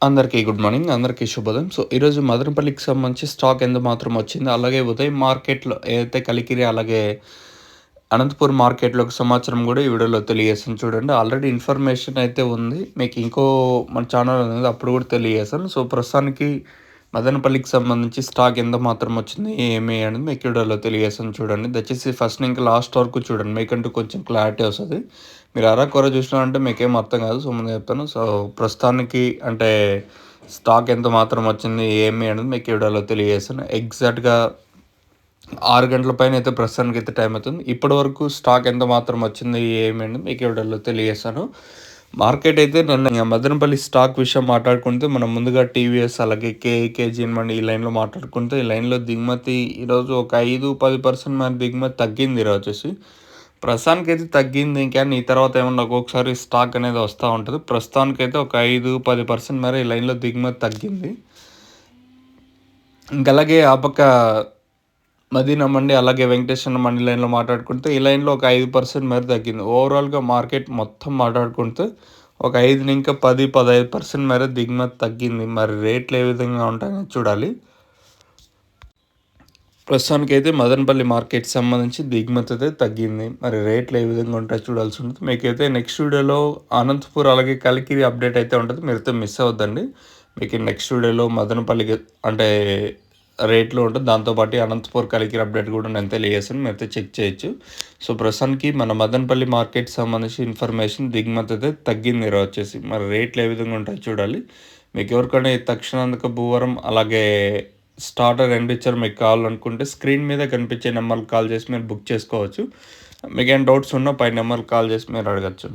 అందరికీ good morning. అందరికీ శుభోదయం. ఈరోజు మదనపల్లికి సంబంధించి స్టాక్ ఎంత మాత్రం వచ్చింది, అలాగే ఉదయం మార్కెట్‌లో ఏదైతే కలికిరి, అలాగే అనంతపూర్ మార్కెట్‌లోకి సమాచారం గూడా ఈ వీడియోలో తెలియజేస్తాను చూడండి. ఆల్రెడీ ఇన్ఫర్మేషన్ అయితే ఉంది. మీకు ఇంకో మన ఛానల్ ఉంది, అప్పుడు కూడా తెలియజేశాను. ప్రస్తుతానికి మదనపల్లికి సంబంధించి స్టాక్ ఎంత మాత్రం వచ్చింది, ఏమి అనేది మీకు వీడియోలో తెలియజేస్తాను చూడండి. దయచేసి ఫస్ట్ నుంచి లాస్ట్ వరకు చూడండి, మీకంటూ కొంచెం క్లారిటీ వస్తది. మీరు అరకొర చూసినారంటే మీకేం అర్థం కాదు. ముందు చెప్తాను. ప్రస్తుతానికి అంటే స్టాక్ ఎంత మాత్రం వచ్చింది, ఏమి అనేది మీకు వీడియోలో తెలియజేస్తాను. ఎగ్జాక్ట్‌గా 6 గంటల పైన అయితే ప్రస్తుతానికైతే టైం అవుతుంది. ఇప్పటి వరకు స్టాక్ ఎంత మాత్రం వచ్చింది, ఏమి అనేది మీకు వీడియోలో తెలియజేస్తాను. మార్కెట్ అయితే నిన్న మదనపల్లి స్టాక్ విషయం మాట్లాడుకుంటే మనం ముందుగా టీవీఎస్, అలాగే కేజీఎన్ మండి ఈ లైన్లో మాట్లాడుకుంటే, ఈ లైన్లో దిగుమతి ఈరోజు ఒక 5-10% మన దిగుమతి తగ్గింది. ఈరోజు వచ్చేసి ప్రస్తుతానికైతే తగ్గింది. కానీ ఈ తర్వాత ఏమన్నా ఒక్కొక్కసారి స్టాక్ అనేది వస్తూ ఉంటుంది. ప్రస్తుతానికైతే ఒక 5-10% మేర ఈ లైన్లో దిగుమతి తగ్గింది. ఇంకా అలాగే ఆ పక్క మదీనా మండి, అలాగే వెంకటేశ్వర మండి లైన్లో మాట్లాడుకుంటే ఈ లైన్లో ఒక 5% మేర తగ్గింది. ఓవరాల్గా మార్కెట్ మొత్తం మాట్లాడుకుంటే ఒక 5-10-15% మేర దిగుమతి తగ్గింది. మరి రేట్లు ఏ విధంగా ఉంటాయని చూడాలి. ప్రస్తుతానికైతే మదనపల్లి మార్కెట్ సంబంధించి దిగుమతి అయితే తగ్గింది. మరి రేట్లు ఏ విధంగా ఉంటాయో చూడాల్సి ఉంటుంది. మీకైతే నెక్స్ట్ వీడియోలో అనంతపూర్, అలాగే కలికిరి అప్డేట్ అయితే ఉంటుంది. మీరైతే మిస్ అవ్వద్దండి. మీకు నెక్స్ట్ వీడియోలో మదనపల్లికి అంటే రేట్లు ఉంటుంది. దాంతోపాటు అనంతపూర్, కలికిరి అప్డేట్ కూడా నేను తెలియజేస్తాను. మీరైతే చెక్ చేయొచ్చు. ప్రస్తుతానికి మన మదనపల్లి మార్కెట్ సంబంధించి ఇన్ఫర్మేషన్ దిగుమతి అయితే తగ్గింది ఈరోజు వచ్చేసి. మరి రేట్లు ఏ విధంగా ఉంటాయో చూడాలి. మీకు ఎవరికైనా తక్షణాంతక భూవరం, అలాగే స్టార్టర్ రెండు ఇచ్చారు, మీకు కావాలనుకుంటే స్క్రీన్ మీద కనిపించే నెంబర్కి కాల్ చేసి మీరు బుక్ చేసుకోవచ్చు. మీకు ఏమైనా డౌట్స్ ఉన్నా పై నెంబర్కి కాల్ చేసి మీరు అడగచ్చు.